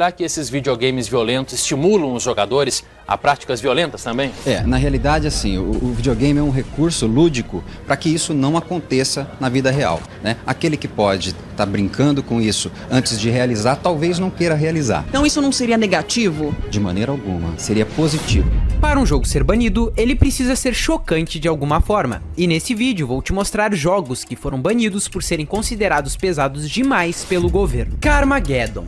Será que esses videogames violentos estimulam os jogadores a práticas violentas também? Na realidade, assim, o videogame é um recurso lúdico para que isso não aconteça na vida real, né? Aquele que pode estar brincando com isso antes de realizar, talvez não queira realizar. Então isso não seria negativo? De maneira alguma, seria positivo. Para um jogo ser banido, ele precisa ser chocante de alguma forma. E nesse vídeo vou te mostrar jogos que foram banidos por serem considerados pesados demais pelo governo. Carmageddon.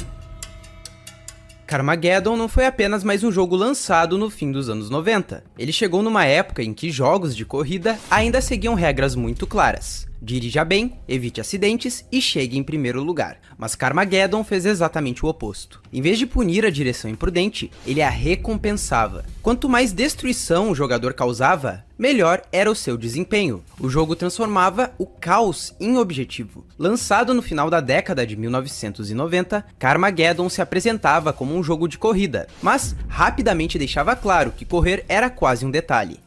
Carmageddon não foi apenas mais um jogo lançado no fim dos anos 90. Ele chegou numa época em que jogos de corrida ainda seguiam regras muito claras. Dirija bem, evite acidentes e chegue em primeiro lugar. Mas Carmageddon fez exatamente o oposto. Em vez de punir a direção imprudente, ele a recompensava. Quanto mais destruição o jogador causava, melhor era o seu desempenho. O jogo transformava o caos em objetivo. Lançado no final da década de 1990, Carmageddon se apresentava como um jogo de corrida, mas rapidamente deixava claro que correr era quase um detalhe.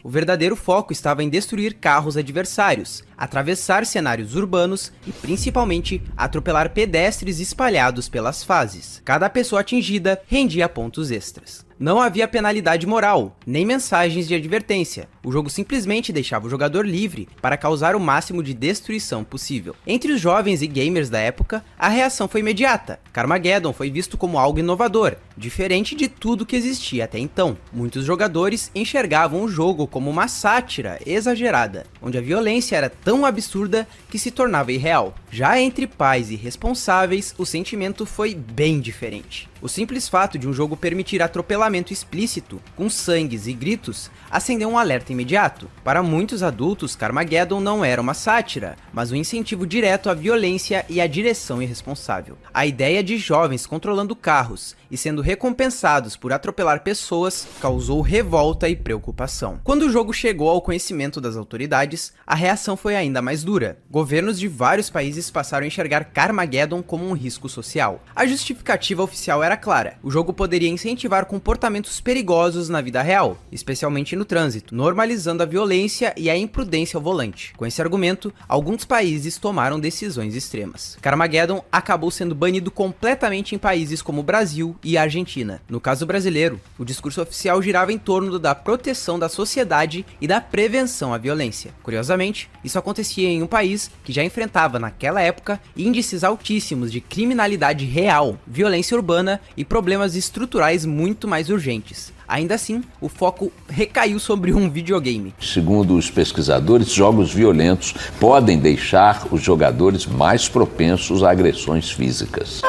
O verdadeiro foco estava em destruir carros adversários, atravessar cenários urbanos e principalmente atropelar pedestres espalhados pelas fases. Cada pessoa atingida rendia pontos extras. Não havia penalidade moral, nem mensagens de advertência. O jogo simplesmente deixava o jogador livre para causar o máximo de destruição possível. Entre os jovens e gamers da época, a reação foi imediata. Carmageddon foi visto como algo inovador, diferente de tudo que existia até então. Muitos jogadores enxergavam o jogo como uma sátira exagerada, onde a violência era tão absurda que se tornava irreal. Já entre pais e responsáveis, o sentimento foi bem diferente. O simples fato de um jogo permitir atropelamento explícito, com sangues e gritos, acendeu um alerta imediato. Para muitos adultos, Carmageddon não era uma sátira, mas um incentivo direto à violência e à direção irresponsável. A ideia de jovens controlando carros e sendo recompensados por atropelar pessoas causou revolta e preocupação. Quando o jogo chegou ao conhecimento das autoridades, a reação foi ainda mais dura. Governos de vários países passaram a enxergar Carmageddon como um risco social. A justificativa oficial era clara: o jogo poderia incentivar comportamentos perigosos na vida real, especialmente no trânsito, normalizando a violência e a imprudência ao volante. Com esse argumento, alguns países tomaram decisões extremas. Carmageddon acabou sendo banido completamente em países como o Brasil e a Argentina. No caso brasileiro, o discurso oficial girava em torno da proteção da sociedade e da prevenção à violência. Curiosamente, isso acontecia em um país que já enfrentava naquela época índices altíssimos de criminalidade real, violência urbana e problemas estruturais muito mais urgentes. Ainda assim, o foco recaiu sobre um videogame. Segundo os pesquisadores, jogos violentos podem deixar os jogadores mais propensos a agressões físicas.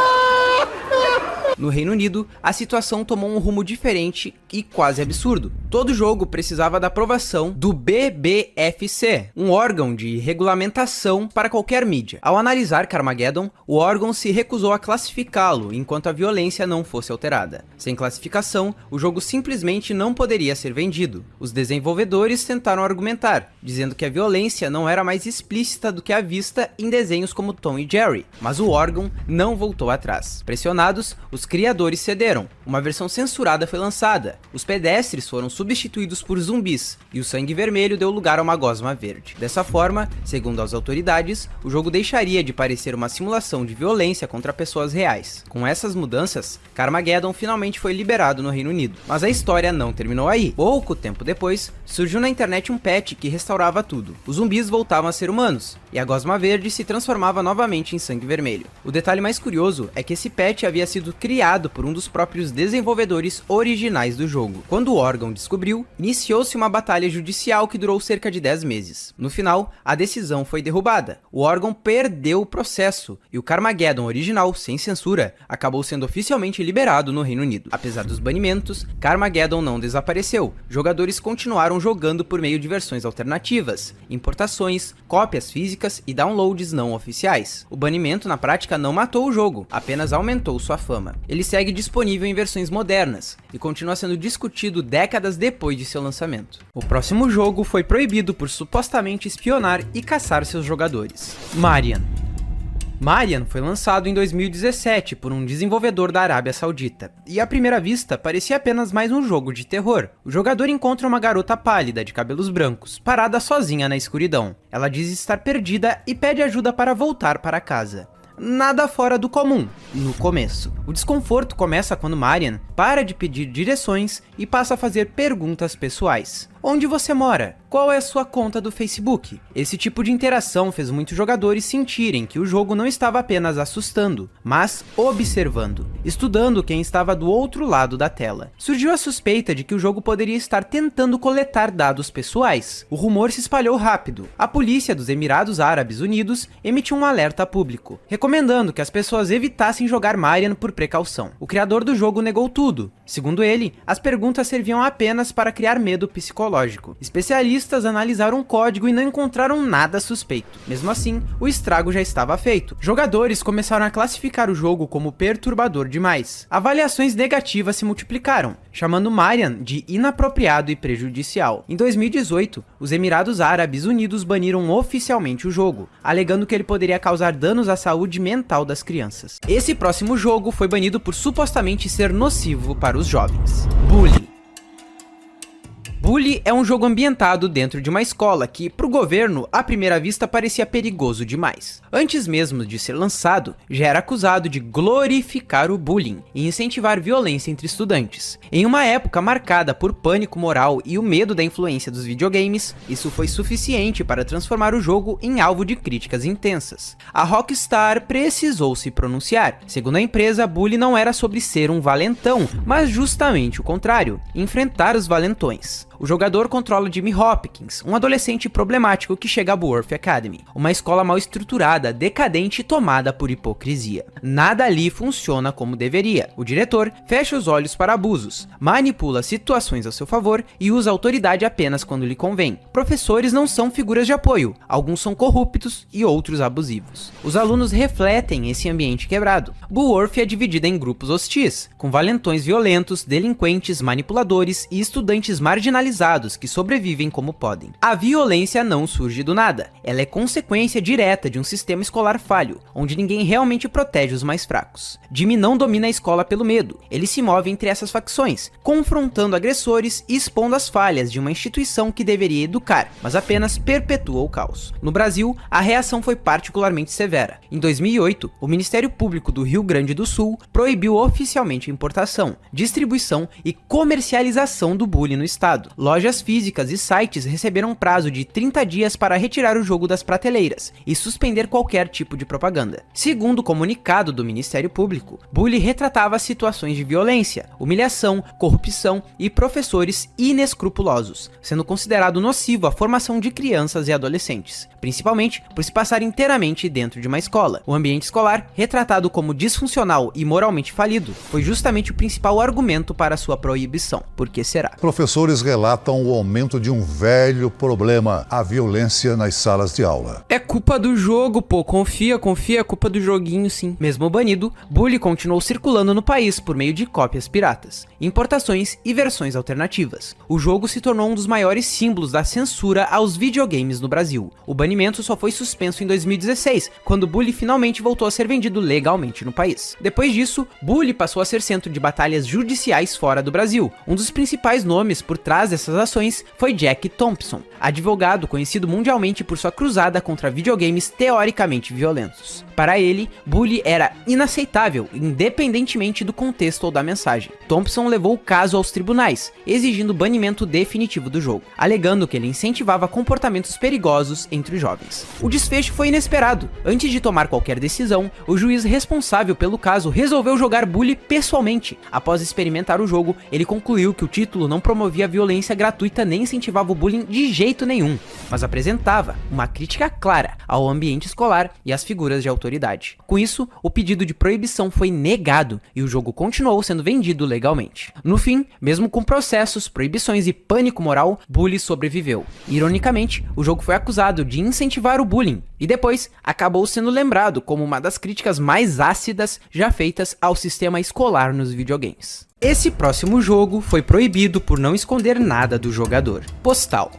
No Reino Unido, a situação tomou um rumo diferente e quase absurdo. Todo jogo precisava da aprovação do BBFC, um órgão de regulamentação para qualquer mídia. Ao analisar Carmageddon, o órgão se recusou a classificá-lo enquanto a violência não fosse alterada. Sem classificação, o jogo simplesmente não poderia ser vendido. Os desenvolvedores tentaram argumentar, dizendo que a violência não era mais explícita do que a vista em desenhos como Tom e Jerry, mas o órgão não voltou atrás. Pressionados, os criadores cederam. Uma versão censurada foi lançada. Os pedestres foram substituídos por zumbis e o sangue vermelho deu lugar a uma gosma verde. Dessa forma, segundo as autoridades, o jogo deixaria de parecer uma simulação de violência contra pessoas reais. Com essas mudanças, Carmageddon finalmente foi liberado no Reino Unido. Mas a história não terminou aí. Pouco tempo depois, surgiu na internet um patch que restaurava tudo. Os zumbis voltavam a ser humanos e a gosma verde se transformava novamente em sangue vermelho. O detalhe mais curioso é que esse patch havia sido criado por um dos próprios desenvolvedores originais do jogo. Quando o órgão descobriu, iniciou-se uma batalha judicial que durou cerca de 10 meses. No final, a decisão foi derrubada. O órgão perdeu o processo e o Carmageddon original, sem censura, acabou sendo oficialmente liberado no Reino Unido. Apesar dos banimentos, Carmageddon não desapareceu. Jogadores continuaram jogando por meio de versões alternativas, importações, cópias físicas e downloads não oficiais. O banimento na prática não matou o jogo, apenas aumentou sua fama. Ele segue disponível em versões modernas e continua sendo discutido décadas depois de seu lançamento. O próximo jogo foi proibido por supostamente espionar e caçar seus jogadores. Marian. Marian foi lançado em 2017 por um desenvolvedor da Arábia Saudita, e à primeira vista parecia apenas mais um jogo de terror. O jogador encontra uma garota pálida de cabelos brancos, parada sozinha na escuridão. Ela diz estar perdida e pede ajuda para voltar para casa. Nada fora do comum, no começo. O desconforto começa quando Marian para de pedir direções e passa a fazer perguntas pessoais. Onde você mora? Qual é a sua conta do Facebook? Esse tipo de interação fez muitos jogadores sentirem que o jogo não estava apenas assustando, mas observando, estudando quem estava do outro lado da tela. Surgiu a suspeita de que o jogo poderia estar tentando coletar dados pessoais. O rumor se espalhou rápido. A polícia dos Emirados Árabes Unidos emitiu um alerta público, recomendando que as pessoas evitassem jogar Marian por precaução. O criador do jogo negou tudo. Segundo ele, as perguntas serviam apenas para criar medo psicológico. Especialistas analisaram o código e não encontraram nada suspeito. Mesmo assim, o estrago já estava feito. Jogadores começaram a classificar o jogo como perturbador demais. Avaliações negativas se multiplicaram, chamando Marian de inapropriado e prejudicial. Em 2018, os Emirados Árabes Unidos baniram oficialmente o jogo, alegando que ele poderia causar danos à saúde mental das crianças. Esse próximo jogo foi banido por supostamente ser nocivo para os jovens. Bully. Bully é um jogo ambientado dentro de uma escola que, para o governo, à primeira vista parecia perigoso demais. Antes mesmo de ser lançado, já era acusado de glorificar o bullying e incentivar violência entre estudantes. Em uma época marcada por pânico moral e o medo da influência dos videogames, isso foi suficiente para transformar o jogo em alvo de críticas intensas. A Rockstar precisou se pronunciar. Segundo a empresa, Bully não era sobre ser um valentão, mas justamente o contrário, enfrentar os valentões. O jogador controla Jimmy Hopkins, um adolescente problemático que chega a Buorth Academy, uma escola mal estruturada, decadente e tomada por hipocrisia. Nada ali funciona como deveria. O diretor fecha os olhos para abusos, manipula situações a seu favor e usa autoridade apenas quando lhe convém. Professores não são figuras de apoio, alguns são corruptos e outros abusivos. Os alunos refletem esse ambiente quebrado. Buorth é dividida em grupos hostis, com valentões violentos, delinquentes, manipuladores e estudantes marginalizados que sobrevivem como podem. A violência não surge do nada, ela é consequência direta de um sistema escolar falho, onde ninguém realmente protege os mais fracos. Jimmy não domina a escola pelo medo, ele se move entre essas facções, confrontando agressores e expondo as falhas de uma instituição que deveria educar, mas apenas perpetua o caos. No Brasil, a reação foi particularmente severa. Em 2008, o Ministério Público do Rio Grande do Sul proibiu oficialmente a importação, distribuição e comercialização do bullying no estado. Lojas físicas e sites receberam um prazo de 30 dias para retirar o jogo das prateleiras e suspender qualquer tipo de propaganda. Segundo o comunicado do Ministério Público, Bully retratava situações de violência, humilhação, corrupção e professores inescrupulosos, sendo considerado nocivo à formação de crianças e adolescentes, principalmente por se passar inteiramente dentro de uma escola. O ambiente escolar, retratado como disfuncional e moralmente falido, foi justamente o principal argumento para sua proibição. Por que será? Professores relatam o aumento de um velho problema, a violência nas salas de aula. É culpa do jogo, pô, confia, é culpa do joguinho sim. Mesmo banido, Bully continuou circulando no país por meio de cópias piratas, importações e versões alternativas. O jogo se tornou um dos maiores símbolos da censura aos videogames no Brasil. O banimento só foi suspenso em 2016, quando Bully finalmente voltou a ser vendido legalmente no país. Depois disso, Bully passou a ser centro de batalhas judiciais fora do Brasil. Um dos principais nomes por trás dessas ações foi Jack Thompson, advogado conhecido mundialmente por sua cruzada contra videogames teoricamente violentos. Para ele, Bully era inaceitável, independentemente do contexto ou da mensagem. Thompson levou o caso aos tribunais, exigindo o banimento definitivo do jogo, alegando que ele incentivava comportamentos perigosos entre os jovens. O desfecho foi inesperado. Antes de tomar qualquer decisão, o juiz responsável pelo caso resolveu jogar Bully pessoalmente. Após experimentar o jogo, ele concluiu que o título não promovia violência gratuita nem incentivava o bullying de jeito nenhum, mas apresentava uma crítica clara ao ambiente escolar e às figuras de autoridade. Com isso, o pedido de proibição foi negado e o jogo continuou sendo vendido legalmente. No fim, mesmo com processos, proibições e pânico moral, Bully sobreviveu. Ironicamente, o jogo foi acusado de incentivar o bullying e depois acabou sendo lembrado como uma das críticas mais ácidas já feitas ao sistema escolar nos videogames. Esse próximo jogo foi proibido por não esconder nada do jogador. Postal.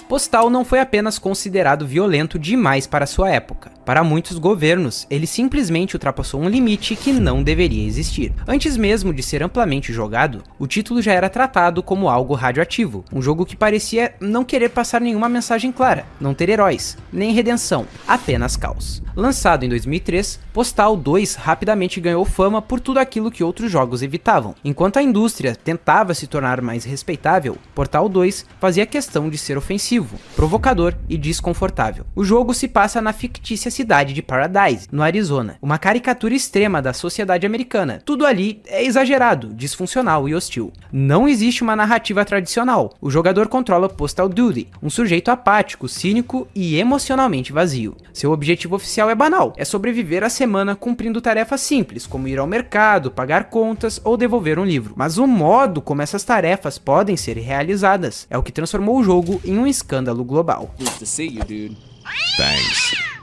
Postal não foi apenas considerado violento demais para sua época. Para muitos governos, ele simplesmente ultrapassou um limite que não deveria existir. Antes mesmo de ser amplamente jogado, o título já era tratado como algo radioativo, um jogo que parecia não querer passar nenhuma mensagem clara, não ter heróis, nem redenção, apenas caos. Lançado em 2003, Postal 2 rapidamente ganhou fama por tudo aquilo que outros jogos evitavam. Enquanto a indústria tentava se tornar mais respeitável, Portal 2 fazia questão de ser ofensivo, provocador e desconfortável. O jogo se passa na fictícia cidade de Paradise, no Arizona, uma caricatura extrema da sociedade americana. Tudo ali é exagerado, disfuncional e hostil. Não existe uma narrativa tradicional. O jogador controla Postal Duty, um sujeito apático, cínico e emocionalmente vazio. Seu objetivo oficial é banal, é sobreviver a semana cumprindo tarefas simples, como ir ao mercado, pagar contas ou devolver um livro. Mas o modo como essas tarefas podem ser realizadas é o que transformou o jogo em um escândalo global. Good to see you, dude. Thanks.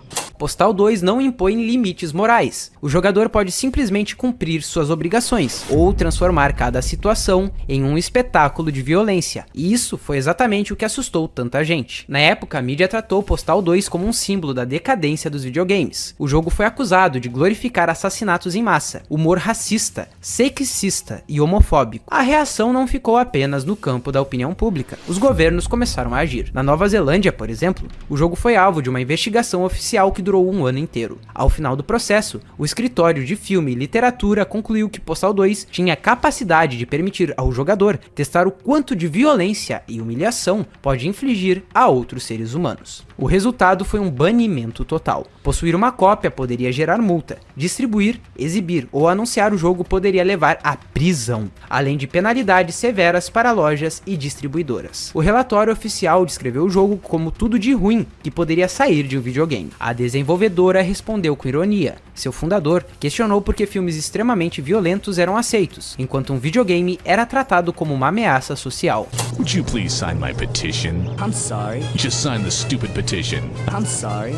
Postal 2 não impõe limites morais. O jogador pode simplesmente cumprir suas obrigações, ou transformar cada situação em um espetáculo de violência. E isso foi exatamente o que assustou tanta gente. Na época, a mídia tratou Postal 2 como um símbolo da decadência dos videogames. O jogo foi acusado de glorificar assassinatos em massa, humor racista, sexista e homofóbico. A reação não ficou apenas no campo da opinião pública. Os governos começaram a agir. Na Nova Zelândia, por exemplo, o jogo foi alvo de uma investigação oficial que durou um ano inteiro. Ao final do processo, o escritório de filme e literatura concluiu que Postal 2 tinha capacidade de permitir ao jogador testar o quanto de violência e humilhação pode infligir a outros seres humanos. O resultado foi um banimento total. Possuir uma cópia poderia gerar multa. Distribuir, exibir ou anunciar o jogo poderia levar à prisão, além de penalidades severas para lojas e distribuidoras. O relatório oficial descreveu o jogo como tudo de ruim que poderia sair de um videogame. A desenvolvedora respondeu com ironia. Seu fundador questionou por que filmes extremamente violentos eram aceitos, enquanto um videogame era tratado como uma ameaça social. Would you please sign my petition? I'm sorry. Just sign the stupid petition. I'm sorry.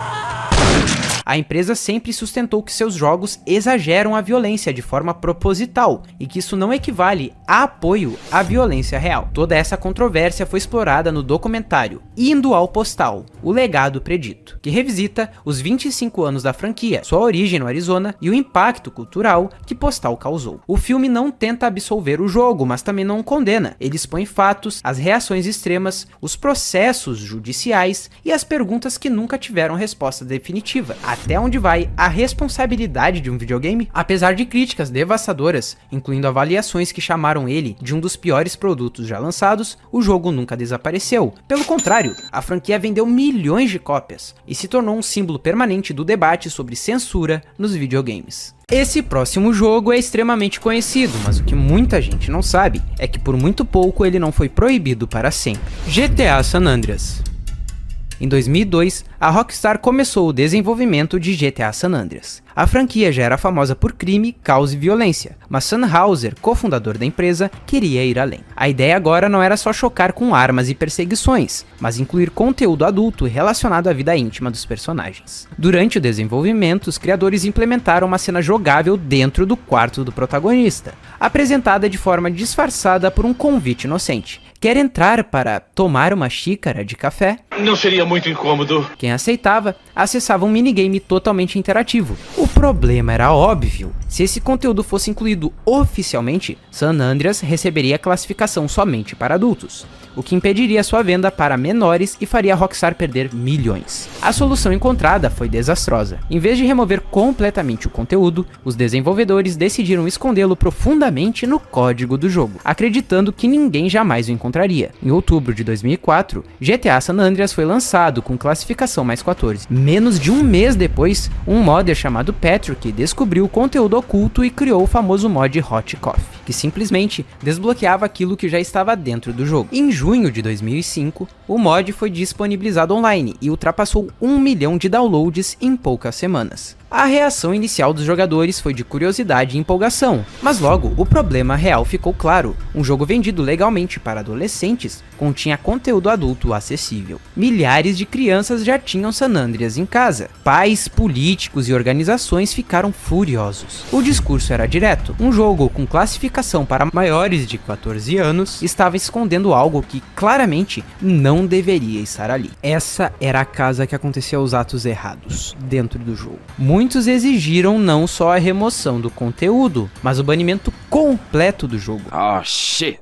A empresa sempre sustentou que seus jogos exageram a violência de forma proposital e que isso não equivale a apoio à violência real. Toda essa controvérsia foi explorada no documentário Indo ao Postal, o legado predito, que revisita os 25 anos da franquia, sua origem no Arizona e o impacto cultural que Postal causou. O filme não tenta absolver o jogo, mas também não o condena. Ele expõe fatos, as reações extremas, os processos judiciais e as perguntas que nunca tiveram resposta definitiva. Até onde vai a responsabilidade de um videogame? Apesar de críticas devastadoras, incluindo avaliações que chamaram ele de um dos piores produtos já lançados, o jogo nunca desapareceu. Pelo contrário, a franquia vendeu milhões de cópias e se tornou um símbolo permanente do debate sobre censura nos videogames. Esse próximo jogo é extremamente conhecido, mas o que muita gente não sabe é que por muito pouco ele não foi proibido para sempre. GTA San Andreas. Em 2002, a Rockstar começou o desenvolvimento de GTA San Andreas. A franquia já era famosa por crime, caos e violência, mas Sam Houser, cofundador da empresa, queria ir além. A ideia agora não era só chocar com armas e perseguições, mas incluir conteúdo adulto relacionado à vida íntima dos personagens. Durante o desenvolvimento, os criadores implementaram uma cena jogável dentro do quarto do protagonista, apresentada de forma disfarçada por um convite inocente. Quer entrar para tomar uma xícara de café? Não seria muito incômodo. Quem aceitava, acessava um minigame totalmente interativo. O problema era óbvio. Se esse conteúdo fosse incluído oficialmente, San Andreas receberia classificação somente para adultos, o que impediria sua venda para menores e faria a Rockstar perder milhões. A solução encontrada foi desastrosa. Em vez de remover completamente o conteúdo, os desenvolvedores decidiram escondê-lo profundamente no código do jogo, acreditando que ninguém jamais o encontraria. Em outubro de 2004, GTA San Andreas foi lançado com classificação mais 14. Menos de um mês depois, um modder chamado Patrick descobriu o conteúdo oculto e criou o famoso mod Hot Coffee, que simplesmente desbloqueava aquilo que já estava dentro do jogo. Em junho de 2005, o mod foi disponibilizado online e ultrapassou 1 milhão de downloads em poucas semanas. A reação inicial dos jogadores foi de curiosidade e empolgação, mas logo o problema real ficou claro. Um jogo vendido legalmente para adolescentes continha conteúdo adulto acessível. Milhares de crianças já tinham San Andreas em casa. Pais, políticos e organizações ficaram furiosos. O discurso era direto. Um jogo com classificação para maiores de 14 anos estava escondendo algo que claramente não deveria estar ali. Essa era a casa que acontecia os atos errados dentro do jogo. Muitos exigiram não só a remoção do conteúdo, mas o banimento completo do jogo. Oh shit.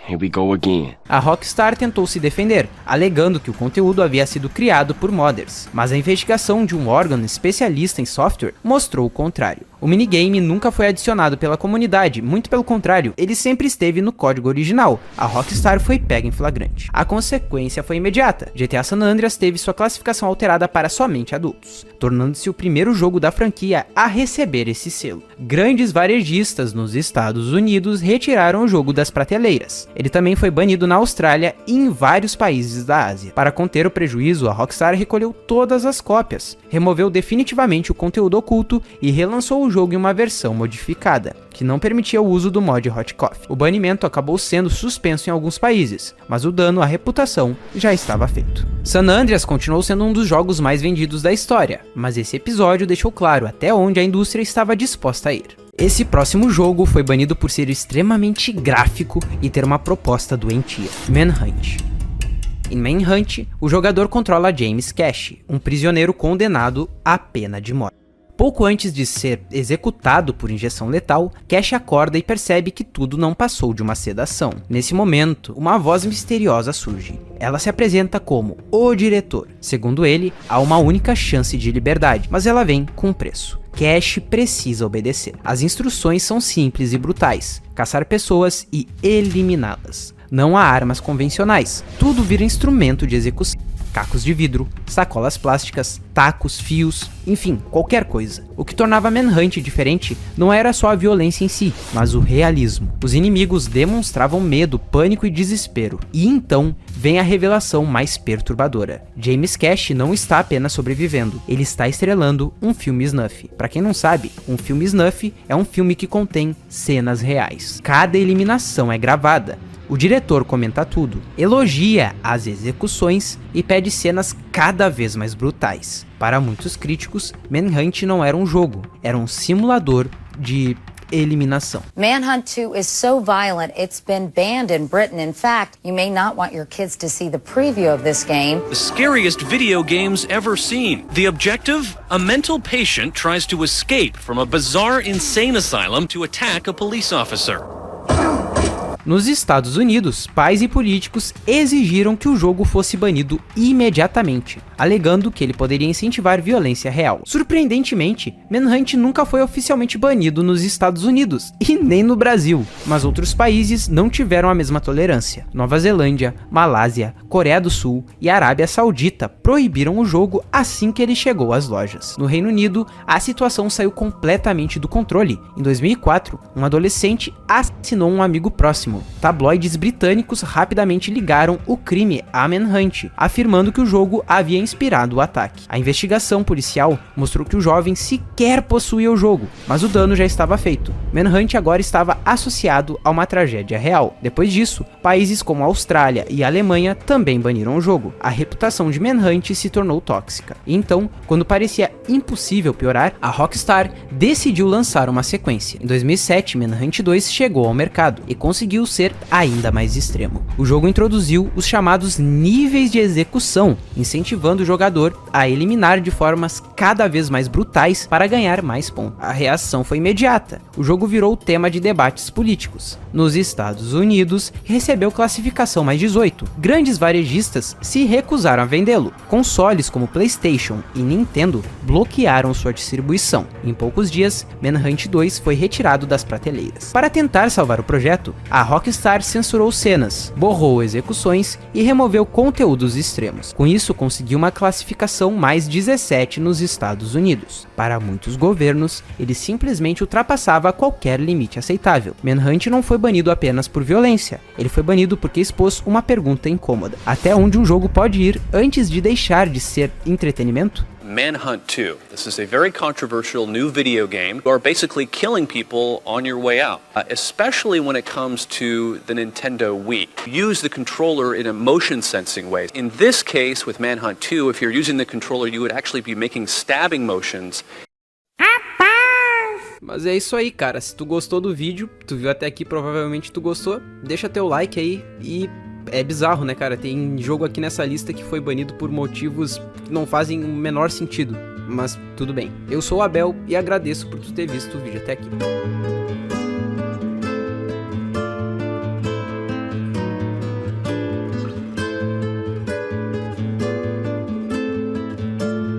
Here we go again. A Rockstar tentou se defender, alegando que o conteúdo havia sido criado por modders, mas a investigação de um órgão especialista em software mostrou o contrário. O minigame nunca foi adicionado pela comunidade, muito pelo contrário, ele sempre esteve no código original. A Rockstar foi pega em flagrante. A consequência foi imediata. GTA San Andreas teve sua classificação alterada para somente adultos, tornando-se o primeiro jogo da franquia a receber esse selo. Grandes varejistas nos Estados Unidos retiraram o jogo das prateleiras. Ele também foi banido na Austrália e em vários países da Ásia. Para conter o prejuízo, a Rockstar recolheu todas as cópias, removeu definitivamente o conteúdo oculto e relançou o jogo em uma versão modificada, que não permitia o uso do mod Hot Coffee. O banimento acabou sendo suspenso em alguns países, mas o dano à reputação já estava feito. San Andreas continuou sendo um dos jogos mais vendidos da história, mas esse episódio deixou claro até onde a indústria estava disposta a ir. Esse próximo jogo foi banido por ser extremamente gráfico e ter uma proposta doentia: Manhunt. Em Manhunt, o jogador controla James Cash, um prisioneiro condenado à pena de morte. Pouco antes de ser executado por injeção letal, Cash acorda e percebe que tudo não passou de uma sedação. Nesse momento, uma voz misteriosa surge. Ela se apresenta como o diretor. Segundo ele, há uma única chance de liberdade, mas ela vem com um preço. Cash precisa obedecer. As instruções são simples e brutais: caçar pessoas e eliminá-las. Não há armas convencionais, tudo vira instrumento de execução. Cacos de vidro, sacolas plásticas, tacos, fios, enfim, qualquer coisa. O que tornava Manhunt diferente não era só a violência em si, mas o realismo. Os inimigos demonstravam medo, pânico e desespero. E então vem a revelação mais perturbadora. James Cash não está apenas sobrevivendo, ele está estrelando um filme snuff. Para quem não sabe, um filme snuff é um filme que contém cenas reais. Cada eliminação é gravada. O diretor comenta tudo, elogia as execuções e pede cenas cada vez mais brutais. Para muitos críticos, Manhunt não era um jogo, era um simulador de eliminação. Manhunt 2 is so violent, it's been banned in Britain. In fact, you may not want your kids to see the preview of this game. The scariest video games ever seen. The objective? A mental patient tries to escape from a bizarre insane asylum to attack a police officer. Nos Estados Unidos, pais e políticos exigiram que o jogo fosse banido imediatamente, alegando que ele poderia incentivar violência real. Surpreendentemente, Manhunt nunca foi oficialmente banido nos Estados Unidos, e nem no Brasil, mas outros países não tiveram a mesma tolerância. Nova Zelândia, Malásia, Coreia do Sul e Arábia Saudita proibiram o jogo assim que ele chegou às lojas. No Reino Unido, a situação saiu completamente do controle. Em 2004, um adolescente assassinou um amigo próximo. Tabloides britânicos rapidamente ligaram o crime a Manhunt, afirmando que o jogo havia inspirado o ataque. A investigação policial mostrou que o jovem sequer possuía o jogo, mas o dano já estava feito. Manhunt agora estava associado a uma tragédia real. Depois disso, países como a Austrália e a Alemanha também baniram o jogo. A reputação de Manhunt se tornou tóxica. E então, quando parecia impossível piorar, a Rockstar decidiu lançar uma sequência. Em 2007, Manhunt 2 chegou ao mercado e conseguiu ser ainda mais extremo. O jogo introduziu os chamados níveis de execução, incentivando o jogador a eliminar de formas cada vez mais brutais para ganhar mais pontos. A reação foi imediata. O jogo virou tema de debates políticos. Nos Estados Unidos, recebeu classificação mais 18. Grandes varejistas se recusaram a vendê-lo. Consoles como PlayStation e Nintendo bloquearam sua distribuição. Em poucos dias, Manhunt 2 foi retirado das prateleiras. Para tentar salvar o projeto, a Rockstar censurou cenas, borrou execuções e removeu conteúdos extremos. Com isso, conseguiu uma classificação mais 17 nos Estados Unidos. Para muitos governos, ele simplesmente ultrapassava qualquer limite aceitável. Manhunt não foi banido apenas por violência, ele foi banido porque expôs uma pergunta incômoda: até onde um jogo pode ir antes de deixar de ser entretenimento? Manhunt 2. This is a very controversial new video game. You are basically killing people on your way out, especially when it comes to the Nintendo Wii. Use the controller in a motion sensing way. In this case, with Manhunt 2, if you're using the controller, you would actually be making stabbing motions. Mas é isso aí, cara. Se tu gostou do vídeo, tu viu até aqui, provavelmente tu gostou, deixa teu like aí. E é bizarro, né, cara? Tem jogo aqui nessa lista que foi banido por motivos que não fazem o menor sentido. Mas tudo bem. Eu sou o Abel e agradeço por tu ter visto o vídeo até aqui.